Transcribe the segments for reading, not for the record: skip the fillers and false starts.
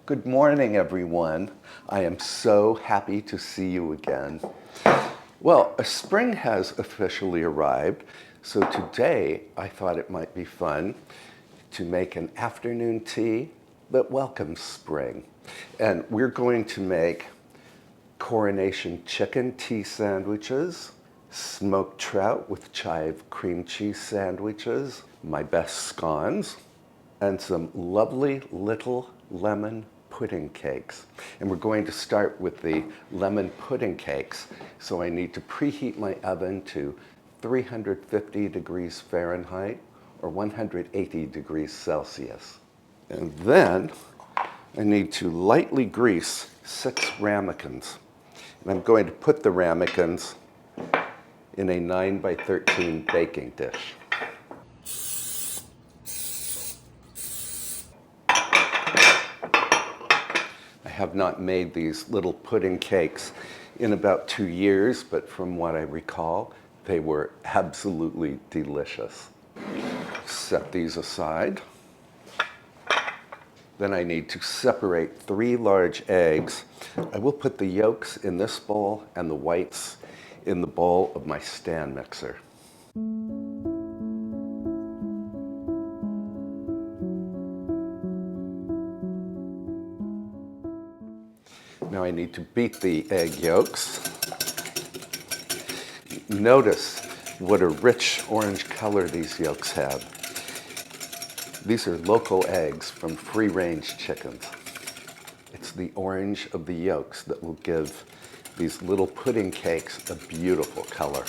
Good morning, everyone. I am so happy to see you again. Well, spring has officially arrived, so today I thought it might be fun to make an afternoon tea that welcomes spring. And we're going to make coronation chicken tea sandwiches, smoked trout with chive cream cheese sandwiches, my best scones, and some lovely little lemon pudding cakes. And we're going to start with the lemon pudding cakes. So I need to preheat my oven to 350 degrees Fahrenheit or 180 degrees Celsius. And then I need to lightly grease 6 ramekins. And I'm going to put the ramekins in a 9 by 13 baking dish. I have not made these little pudding cakes in about 2 years, but from what I recall, they were absolutely delicious. Set these aside. Then I need to separate 3 large eggs. I will put the yolks in this bowl and the whites in the bowl of my stand mixer. Now I need to beat the egg yolks. Notice what a rich orange color these yolks have. These are local eggs from free-range chickens. It's the orange of the yolks that will give these little pudding cakes a beautiful color.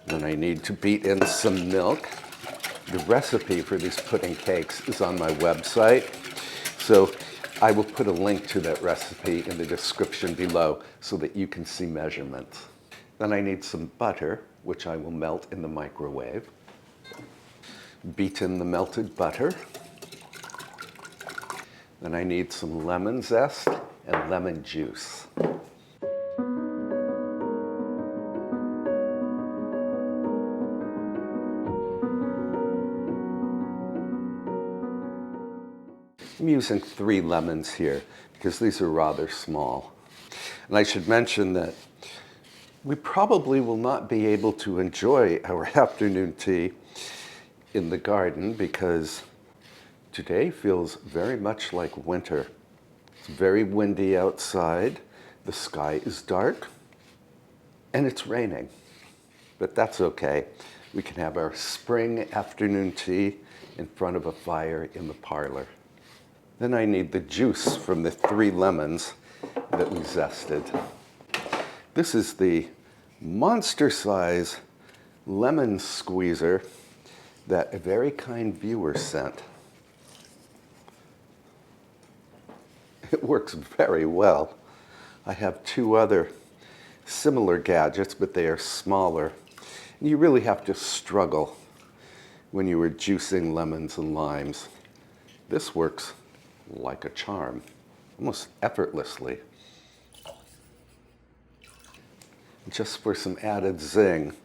Then I need to beat in some milk. The recipe for these pudding cakes is on my website, so I will put a link to that recipe in the description below so that you can see measurements. Then I need some butter, which I will melt in the microwave. Beat in the melted butter. Then I need some lemon zest and lemon juice. I'm using 3 lemons here because these are rather small. And I should mention that we probably will not be able to enjoy our afternoon tea in the garden because today feels very much like winter. It's very windy outside, the sky is dark, and it's raining. But that's okay. We can have our spring afternoon tea in front of a fire in the parlor. Then I need the juice from the 3 lemons that we zested. This is the monster size lemon squeezer that a very kind viewer sent. It works very well. I have 2 other similar gadgets, but they are smaller. And you really have to struggle when you are juicing lemons and limes. This works like a charm, almost effortlessly. Just for some added zing,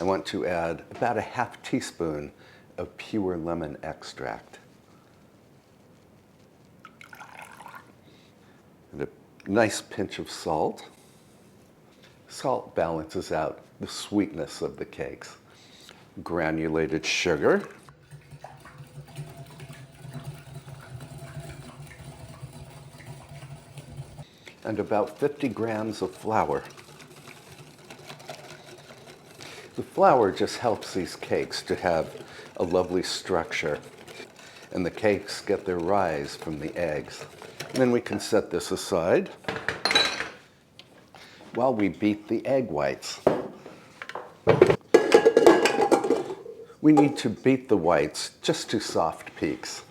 I want to add about a half teaspoon of pure lemon extract. And a nice pinch of salt. Salt balances out the sweetness of the cakes. Granulated sugar. And about 50 grams of flour. The flour just helps these cakes to have a lovely structure, and the cakes get their rise from the eggs. And then we can set this aside while we beat the egg whites. We need to beat the whites just to soft peaks.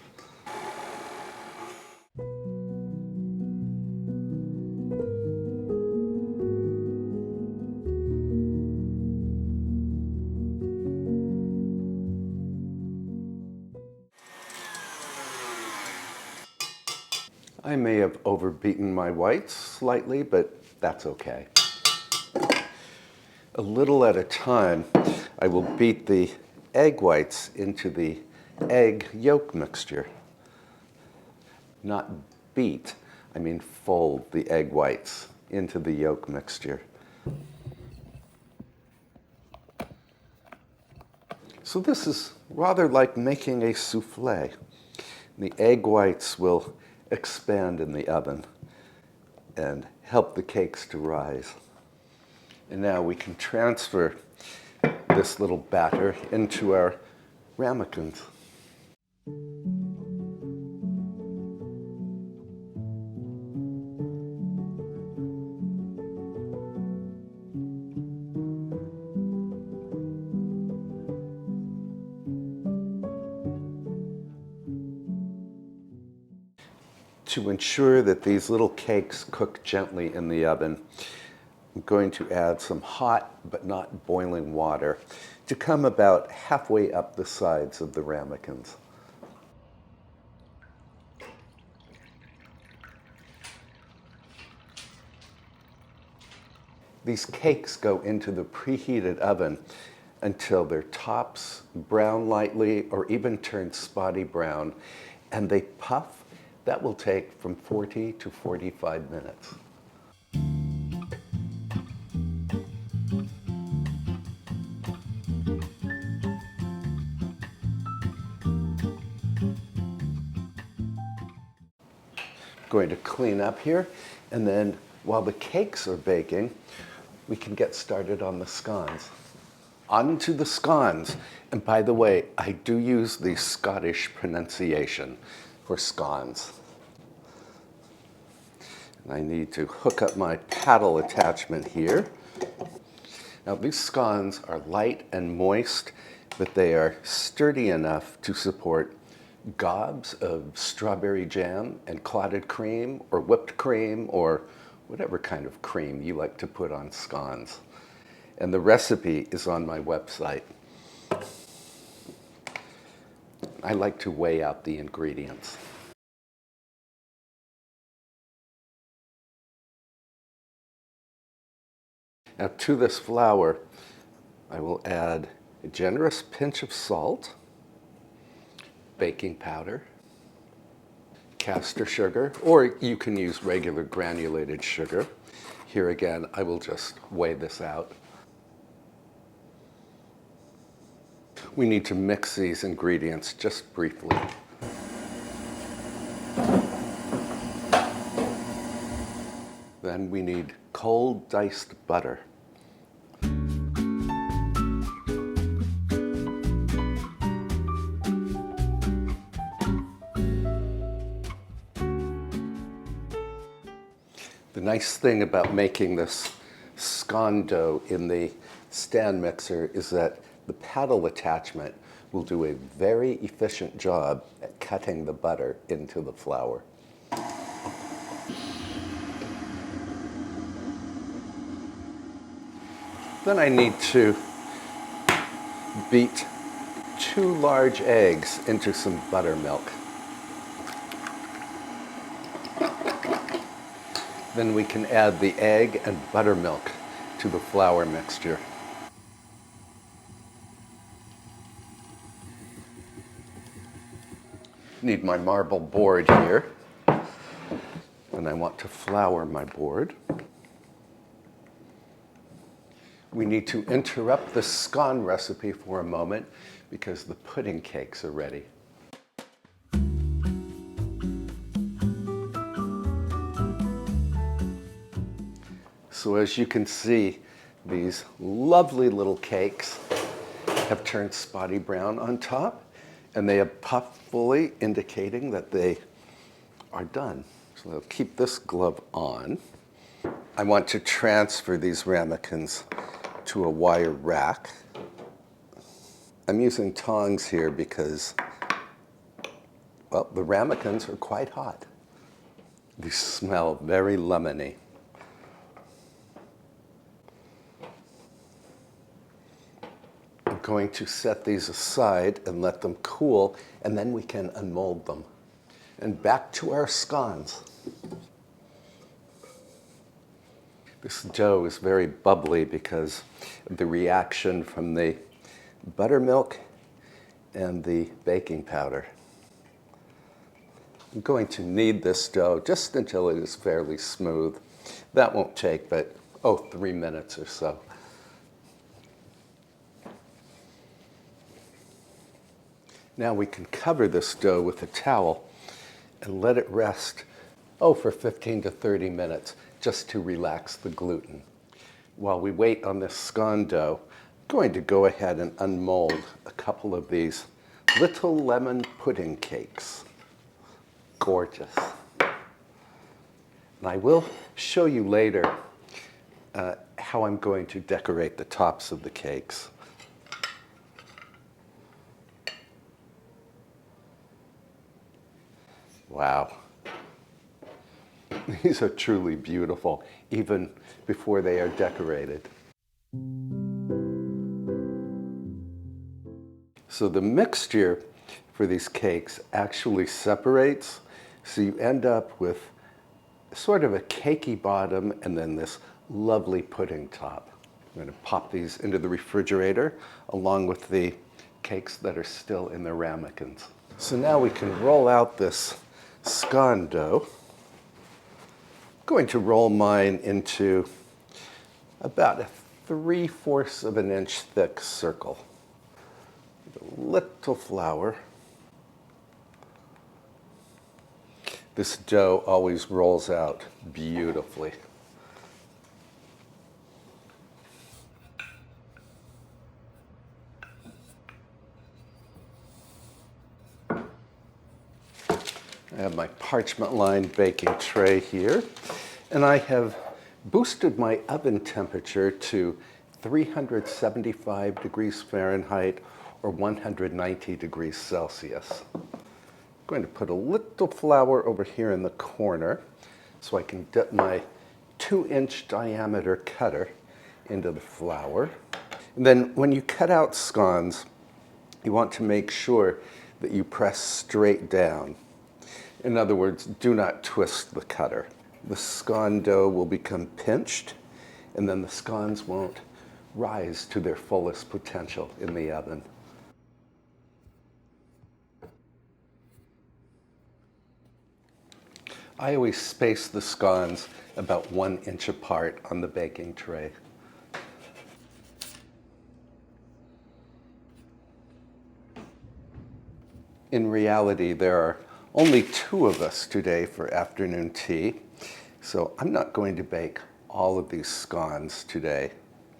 I may have overbeaten my whites slightly, but that's okay. A little at a time, I will beat the egg whites into the egg yolk mixture. not beat, I mean fold the egg whites into the yolk mixture. So this is rather like making a souffle. The egg whites will expand in the oven and help the cakes to rise. And now we can transfer this little batter into our ramekins. To ensure that these little cakes cook gently in the oven, I'm going to add some hot but not boiling water to come about halfway up the sides of the ramekins. These cakes go into the preheated oven until their tops brown lightly or even turn spotty brown, and they puff. That will take from 40 to 45 minutes. Going to clean up here, and then while the cakes are baking, we can get started on the scones. On to the scones. And by the way, I do use the Scottish pronunciation for scones. And I need to hook up my paddle attachment here. Now these scones are light and moist, but they are sturdy enough to support gobs of strawberry jam and clotted cream or whipped cream or whatever kind of cream you like to put on scones. And the recipe is on my website. I like to weigh out the ingredients. Now to this flour, I will add a generous pinch of salt, baking powder, caster sugar, or you can use regular granulated sugar. Here again, I will just weigh this out. We need to mix these ingredients just briefly. Then we need cold diced butter. The nice thing about making this scone dough in the stand mixer is that the paddle attachment will do a very efficient job at cutting the butter into the flour. Then I need to beat 2 large eggs into some buttermilk. Then we can add the egg and buttermilk to the flour mixture. Need my marble board here. And I want to flour my board. We need to interrupt the scone recipe for a moment because the pudding cakes are ready. So as you can see, these lovely little cakes have turned spotty brown on top, and they have puffed fully, indicating that they are done. So I'll keep this glove on. I want to transfer these ramekins to a wire rack. I'm using tongs here because, well, the ramekins are quite hot. These smell very lemony. I'm going to set these aside and let them cool, and then we can unmold them. And back to our scones. This dough is very bubbly because of the reaction from the buttermilk and the baking powder. I'm going to knead this dough just until it is fairly smooth. That won't take but, 3 minutes or so. Now we can cover this dough with a towel and let it rest, for 15 to 30 minutes, just to relax the gluten. While we wait on this scone dough, I'm going to go ahead and unmold a couple of these little lemon pudding cakes. Gorgeous. And I will show you later how I'm going to decorate the tops of the cakes. Wow. These are truly beautiful, even before they are decorated. So the mixture for these cakes actually separates, so you end up with sort of a cakey bottom and then this lovely pudding top. I'm going to pop these into the refrigerator along with the cakes that are still in the ramekins. So now we can roll out this scone dough. I'm going to roll mine into about a 3/4 of an inch thick circle. A little flour. This dough always rolls out beautifully. I have my parchment-lined baking tray here, and I have boosted my oven temperature to 375 degrees Fahrenheit or 190 degrees Celsius. I'm going to put a little flour over here in the corner so I can dip my 2-inch diameter cutter into the flour. And then when you cut out scones, you want to make sure that you press straight down. In other words, do not twist the cutter. The scone dough will become pinched, and then the scones won't rise to their fullest potential in the oven. I always space the scones about 1 inch apart on the baking tray. In reality, there are only 2 of us today for afternoon tea, so I'm not going to bake all of these scones today,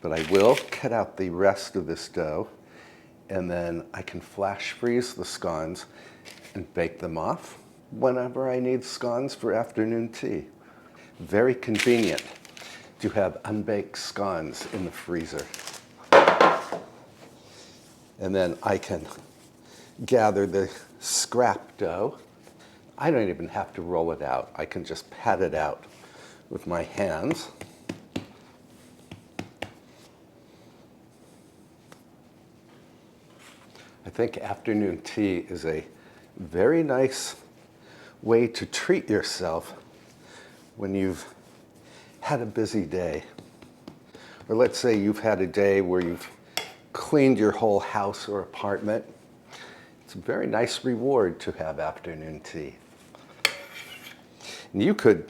but I will cut out the rest of this dough, and then I can flash freeze the scones and bake them off whenever I need scones for afternoon tea. Very convenient to have unbaked scones in the freezer. And then I can gather the scrap dough. I don't even have to roll it out. I can just pat it out with my hands. I think afternoon tea is a very nice way to treat yourself when you've had a busy day. Or let's say you've had a day where you've cleaned your whole house or apartment. It's a very nice reward to have afternoon tea. And you could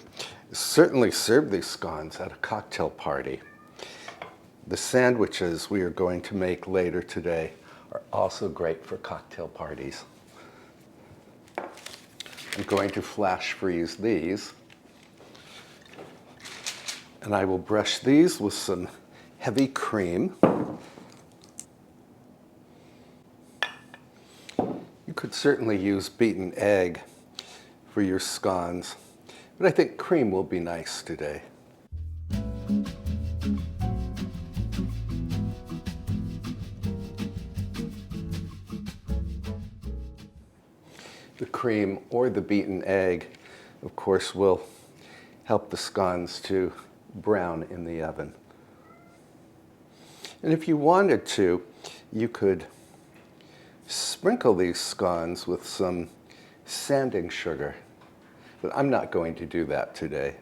certainly serve these scones at a cocktail party. The sandwiches we are going to make later today are also great for cocktail parties. I'm going to flash freeze these, and I will brush these with some heavy cream. You could certainly use beaten egg for your scones, but I think cream will be nice today. The cream or the beaten egg, of course, will help the scones to brown in the oven. And if you wanted to, you could sprinkle these scones with some sanding sugar, but I'm not going to do that today.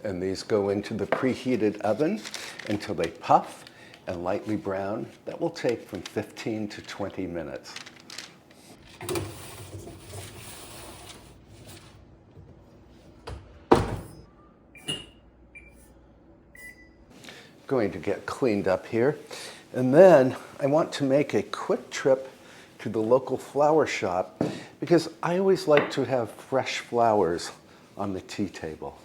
And these go into the preheated oven until they puff and lightly brown. That will take from 15 to 20 minutes. going to get cleaned up here. And then I want to make a quick trip to the local flower shop because I always like to have fresh flowers on the tea table.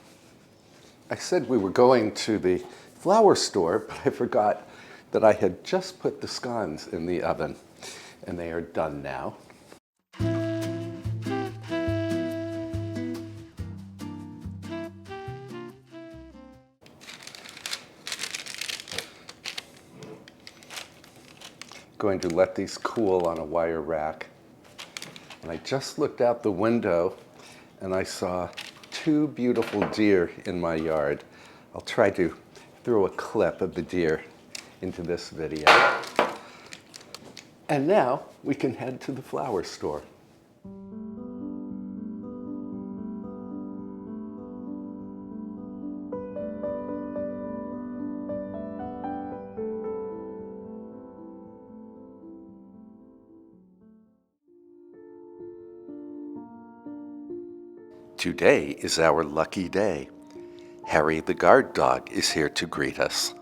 I said we were going to the flower store, but I forgot that I had just put the scones in the oven, and they are done now. Going to let these cool on a wire rack. And I just looked out the window and I saw two beautiful deer in my yard. I'll try to throw a clip of the deer into this video. And now we can head to the flower store. Today is our lucky day. Harry the guard dog is here to greet us.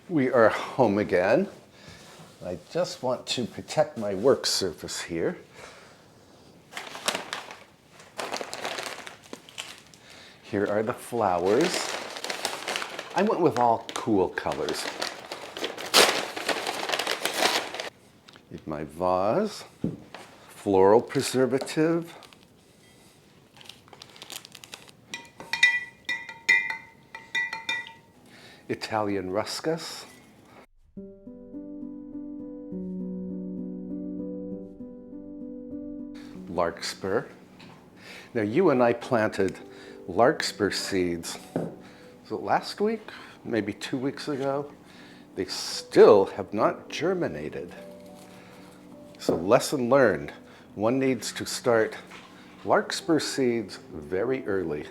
We are home again. I just want to protect my work surface here. Here are the flowers. I went with all cool colors. Here's my vase, floral preservative, Italian ruscus, larkspur. Now you and I planted larkspur seeds, was it last week? Maybe 2 weeks ago? They still have not germinated. So lesson learned, one needs to start larkspur seeds very early.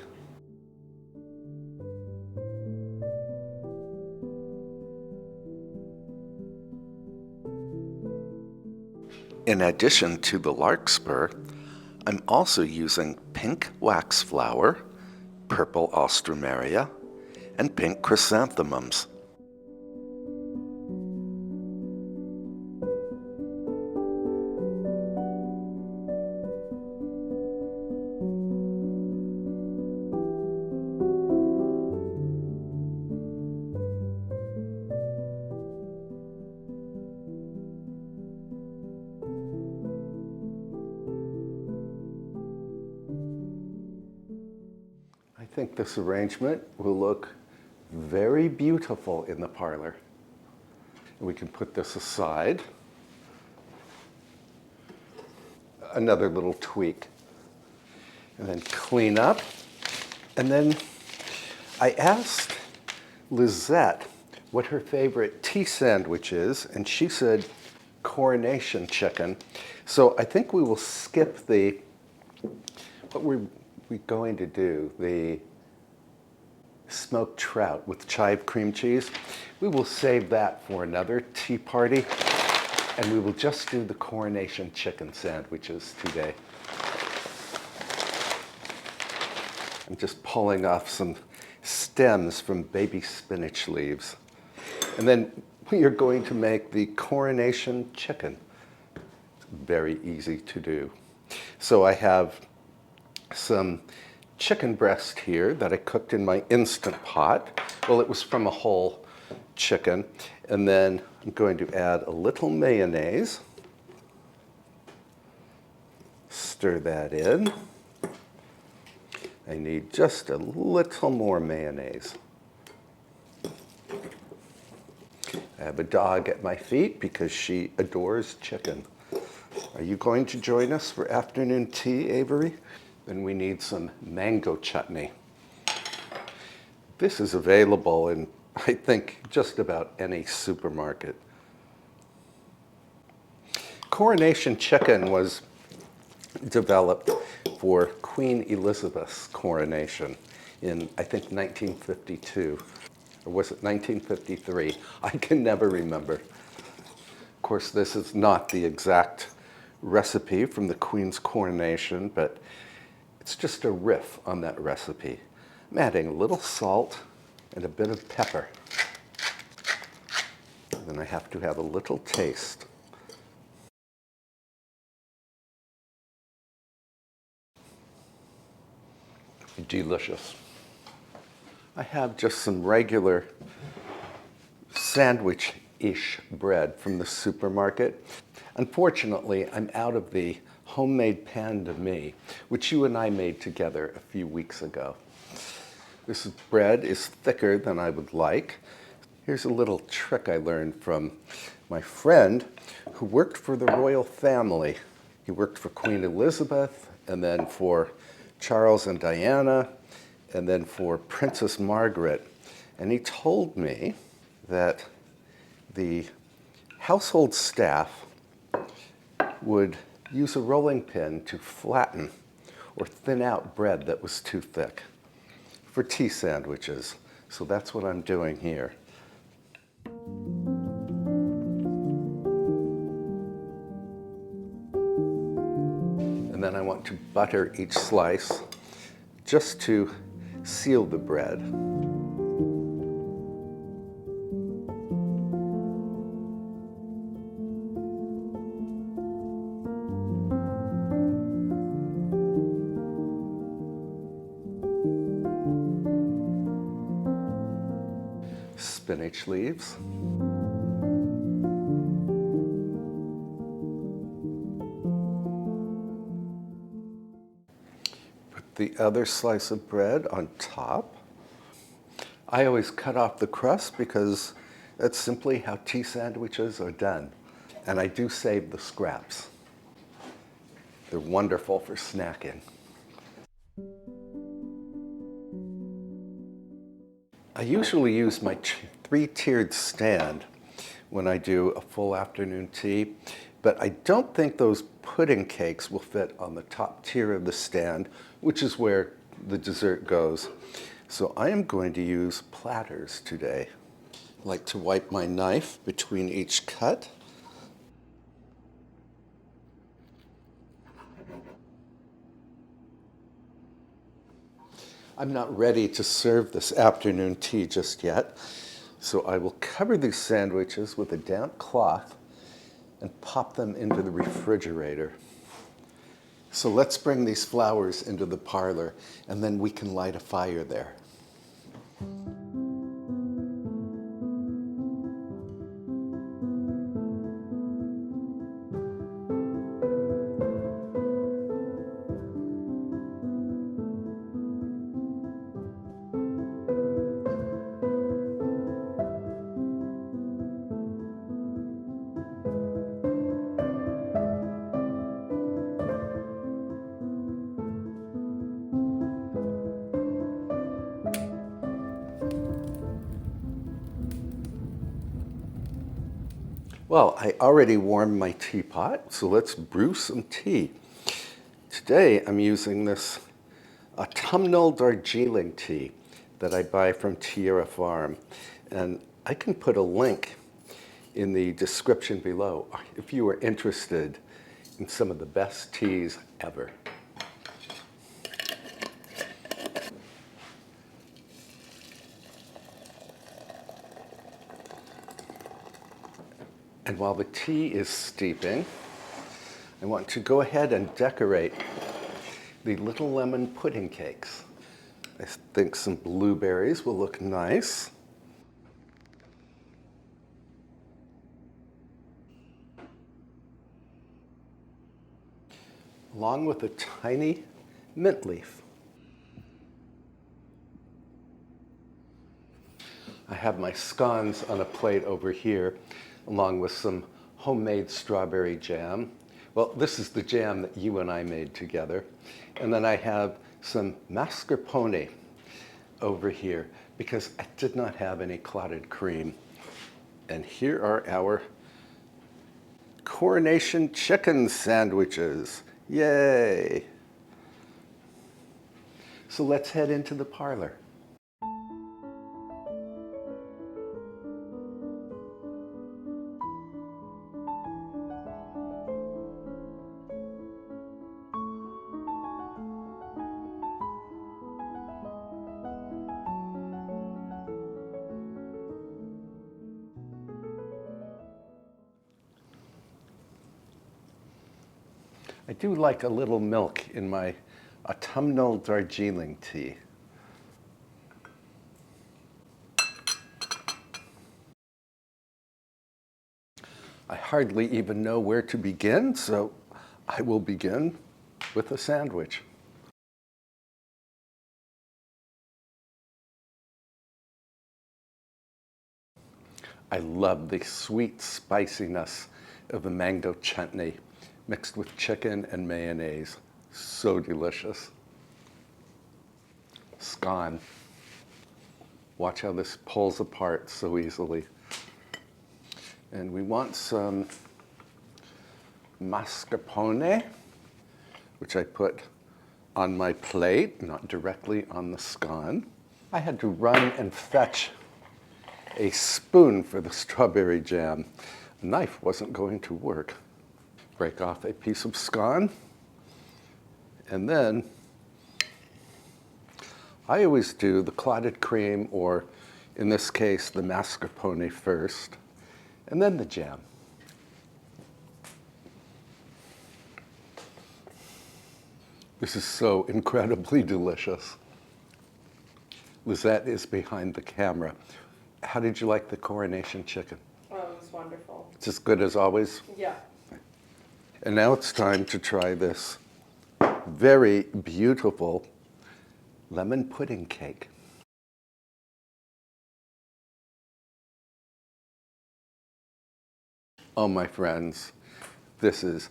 In addition to the larkspur, I'm also using pink waxflower, purple alstroemeria, and pink chrysanthemums. I think this arrangement will look very beautiful in the parlor. We can put this aside. Another little tweak. And then clean up. And then I asked Lizette what her favorite tea sandwich is, and she said coronation chicken. So I think we will skip what we're going to do, the smoked trout with chive cream cheese. We will save that for another tea party, and we will just do the coronation chicken sandwiches today. I'm just pulling off some stems from baby spinach leaves. And then we are going to make the coronation chicken. It's very easy to do. So I have some chicken breast here that I cooked in my Instant Pot. Well, it was from a whole chicken. And then I'm going to add a little mayonnaise. Stir that in. I need just a little more mayonnaise. I have a dog at my feet because she adores chicken. Are you going to join us for afternoon tea, Avery? Then we need some mango chutney. This is available in, I think, just about any supermarket. Coronation chicken was developed for Queen Elizabeth's coronation in, I think, 1952. Or was it 1953? I can never remember. Of course, this is not the exact recipe from the Queen's coronation, but it's just a riff on that recipe. I'm adding a little salt and a bit of pepper. Then I have to have a little taste. Delicious. I have just some regular sandwich-ish bread from the supermarket. Unfortunately, I'm out of the homemade pan de mie, which you and I made together a few weeks ago. This bread is thicker than I would like. Here's a little trick I learned from my friend who worked for the royal family. He worked for Queen Elizabeth, and then for Charles and Diana, and then for Princess Margaret. And he told me that the household staff would use a rolling pin to flatten or thin out bread that was too thick for tea sandwiches. So that's what I'm doing here. And then I want to butter each slice just to seal the bread. Spinach leaves. Put the other slice of bread on top. I always cut off the crust because that's simply how tea sandwiches are done. And I do save the scraps. They're wonderful for snacking. I usually use my three-tiered stand when I do a full afternoon tea, but I don't think those pudding cakes will fit on the top tier of the stand, which is where the dessert goes. So I am going to use platters today. I like to wipe my knife between each cut. I'm not ready to serve this afternoon tea just yet, so I will cover these sandwiches with a damp cloth and pop them into the refrigerator. So let's bring these flowers into the parlor, and then we can light a fire there. Well, I already warmed my teapot, so let's brew some tea. Today I'm using this autumnal Darjeeling tea that I buy from Tierra Farm. And I can put a link in the description below if you are interested in some of the best teas ever. And while the tea is steeping, I want to go ahead and decorate the little lemon pudding cakes. I think some blueberries will look nice. Along with a tiny mint leaf. I have my scones on a plate over here, along with some homemade strawberry jam. Well, this is the jam that you and I made together. And then I have some mascarpone over here because I did not have any clotted cream. And here are our coronation chicken sandwiches. Yay! So let's head into the parlor. I do like a little milk in my autumnal Darjeeling tea. I hardly even know where to begin, so I will begin with a sandwich. I love the sweet spiciness of the mango chutney mixed with chicken and mayonnaise. So delicious. Scone. Watch how this pulls apart so easily. And we want some mascarpone, which I put on my plate, not directly on the scone. I had to run and fetch a spoon for the strawberry jam. A knife wasn't going to work. Break off a piece of scone, and then I always do the clotted cream, or in this case, the mascarpone first, and then the jam. This is so incredibly delicious. Lizette is behind the camera. How did you like the coronation chicken? Oh, it was wonderful. It's as good as always? Yeah. And now it's time to try this very beautiful lemon pudding cake. Oh, my friends, this is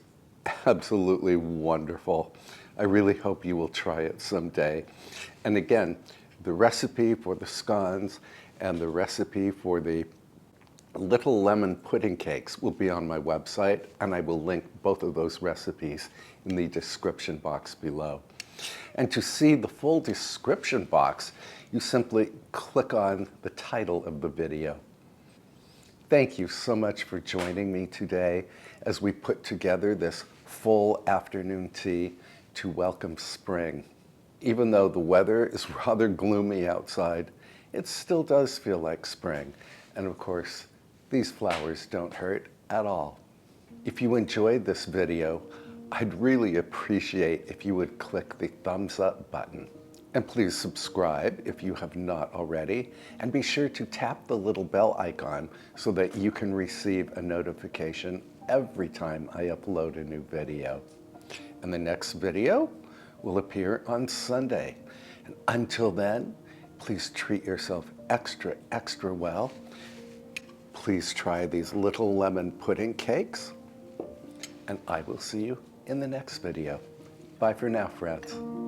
absolutely wonderful. I really hope you will try it someday. And again, the recipe for the scones and the recipe for the little lemon pudding cakes will be on my website, and I will link both of those recipes in the description box below. And to see the full description box, you simply click on the title of the video. Thank you so much for joining me today as we put together this full afternoon tea to welcome spring. Even though the weather is rather gloomy outside, it still does feel like spring. And of course, these flowers don't hurt at all. If you enjoyed this video, I'd really appreciate if you would click the thumbs up button. And please subscribe if you have not already, and be sure to tap the little bell icon so that you can receive a notification every time I upload a new video. And the next video will appear on Sunday. And until then, please treat yourself extra, extra well. Please try these little lemon pudding cakes, and I will see you in the next video. Bye for now, friends.